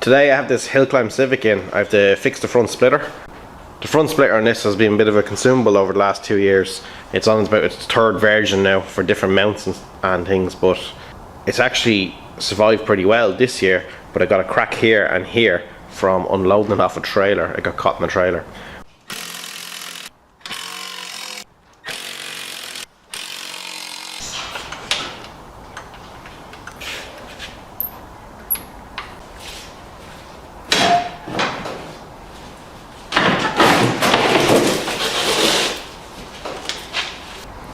Today I have this hillclimb Civic in. I have to fix the front splitter. The front splitter on this has been a bit of a consumable over the last 2 years. It's on about its third version now for different mounts and things, but it's actually survived pretty well this year. But I got a crack here and here from unloading it off a trailer. I got caught in the trailer.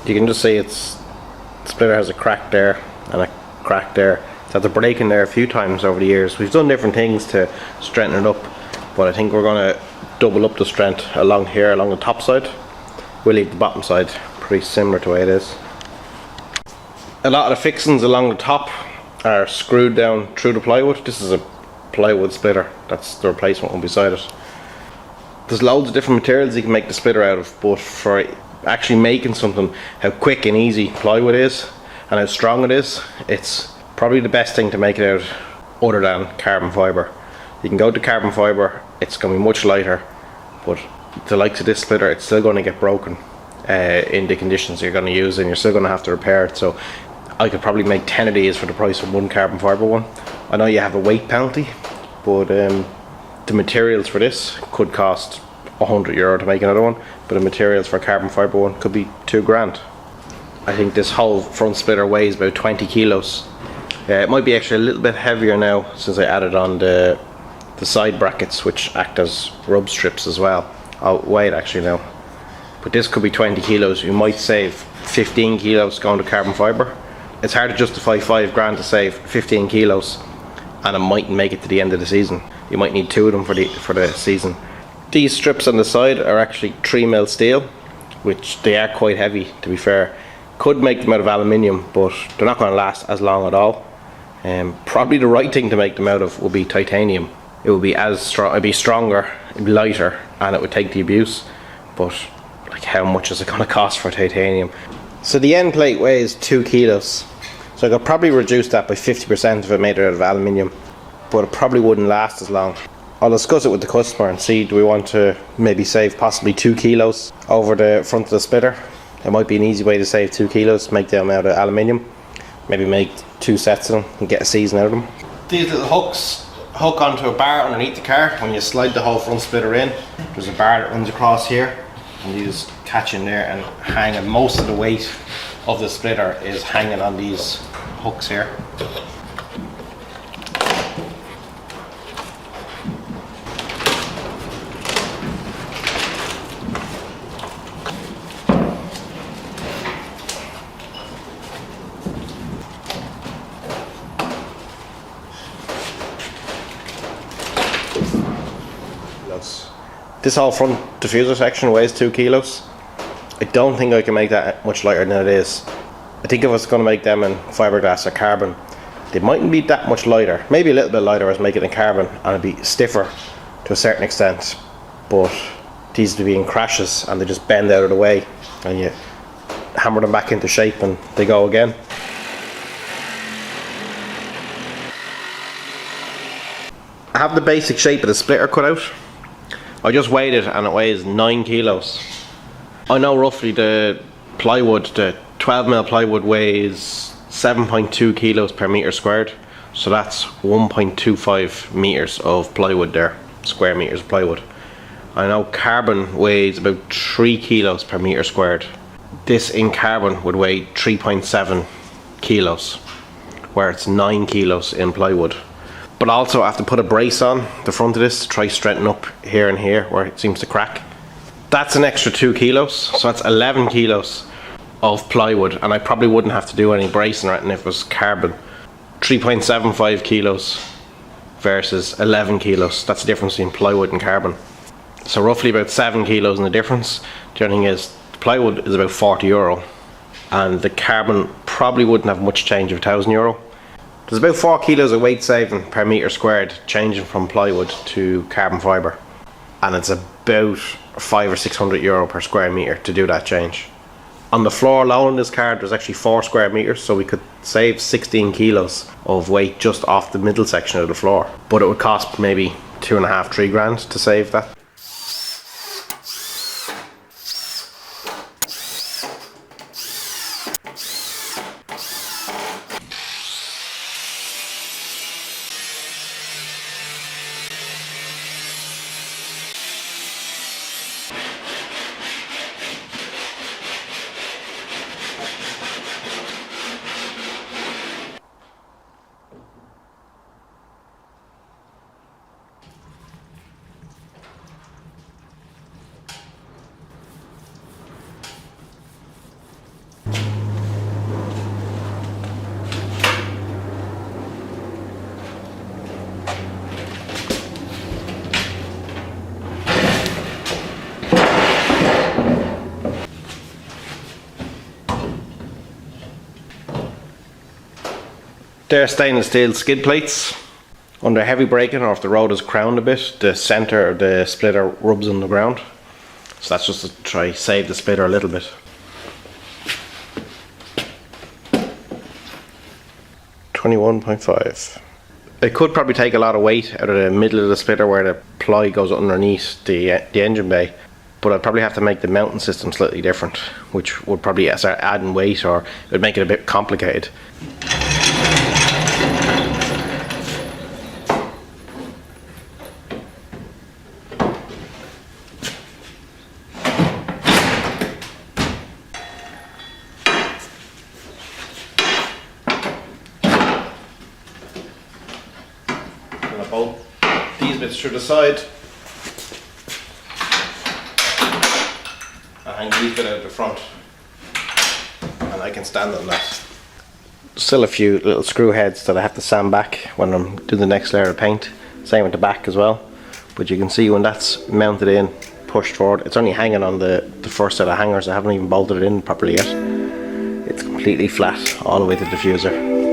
You can just see the splitter has a crack there and a crack there. It's had to break in there a few times over the years. We've done different things to strengthen it up, but I think we're going to double up the strength along here, along the top side. We'll leave the bottom side pretty similar to the way it is. A lot of the fixings along the top are screwed down through the plywood. This is a plywood splitter. That's the replacement one beside it. There's loads of different materials you can make the splitter out of, but for actually making something, how quick and easy plywood is and how strong it is, it's probably the best thing to make it out other than carbon fibre. You can go to carbon fibre, it's going to be much lighter, but the likes of this splitter, it's still going to get broken in the conditions you're going to use, and you're still going to have to repair it. So I could probably make 10 of these for the price of one carbon fibre one. I know you have a weight penalty, but the materials for this could cost €100 to make another one, but the materials for a carbon fibre one could be £2 grand. I think this whole front splitter weighs about 20 kilos. It might be actually a little bit heavier now since I added on the side brackets, which act as rub strips as well. I'll weigh it actually now, but this could be 20 kilos. You might save 15 kilos going to carbon fibre. It's hard to justify £5 grand to save 15 kilos, and it mightn't make it to the end of the season. You might need 2 of them for the season. These strips on the side are actually 3mm steel, which they are quite heavy, to be fair. Could make them out of aluminium, but they're not going to last as long at all. Probably the right thing to make them out of would be titanium. It would be it'd be stronger, it'd be lighter, and it would take the abuse. But like, how much is it going to cost for titanium? So the end plate weighs 2 kilos. So I could probably reduce that by 50% if I made it out of aluminium, but it probably wouldn't last as long. I'll discuss it with the customer and see, do we want to maybe save possibly 2 kilos over the front of the splitter. It might be an easy way to save 2 kilos, make them out of aluminium. Maybe make 2 sets of them and get a season out of them. These little hooks hook onto a bar underneath the car. When you slide the whole front splitter in, there's a bar that runs across here, and you just catch in there and hang, and most of the weight of the splitter is hanging on these hooks here. This whole front diffuser section weighs 2 kilos. I don't think I can make that much lighter than it is. I think if I was going to make them in fiberglass or carbon, they mightn't be that much lighter. Maybe a little bit lighter as make it in carbon, and it'd be stiffer to a certain extent. But these would be in crashes and they just bend out of the way, and you hammer them back into shape and they go again. I have the basic shape of the splitter cut out. I just weighed it and it weighs 9 kilos. I know roughly the plywood, the 12mm plywood weighs 7.2 kilos per metre squared. So that's 1.25 metres of plywood there, square metres of plywood. I know carbon weighs about 3 kilos per metre squared. This in carbon would weigh 3.7 kilos, where it's 9 kilos in plywood. But also I have to put a brace on the front of this to try straighten up here and here where it seems to crack. That's an extra 2 kilos, so that's 11 kilos of plywood, and I probably wouldn't have to do any bracing or anything if it was carbon. 3.75 kilos versus 11 kilos, that's the difference between plywood and carbon. So roughly about 7 kilos in the difference. The only thing is, the plywood is about €40, and the carbon probably wouldn't have much change of €1,000. There's about 4 kilos of weight saving per metre squared changing from plywood to carbon fibre, and it's about €500 or €600 per square metre to do that change. On the floor alone in this car there's actually 4 square meters, so we could save 16 kilos of weight just off the middle section of the floor. But it would cost maybe 2.5, 3 grand to save that. They're stainless steel skid plates. Under heavy braking, or if the road is crowned a bit, the centre of the splitter rubs on the ground. So that's just to try save the splitter a little bit. $21.5. It could probably take a lot of weight out of the middle of the splitter where the ply goes underneath the engine bay, but I'd probably have to make the mounting system slightly different, which would probably start adding weight, or it would make it a bit complicated. Bolt these bits through the side and hang these bits out the front, and I can stand on that. Still a few little screw heads that I have to sand back when I'm doing the next layer of paint. Same with the back as well, but you can see when that's mounted in, pushed forward, it's only hanging on the first set of hangers. I haven't even bolted it in properly yet. It's completely flat all the way to the diffuser.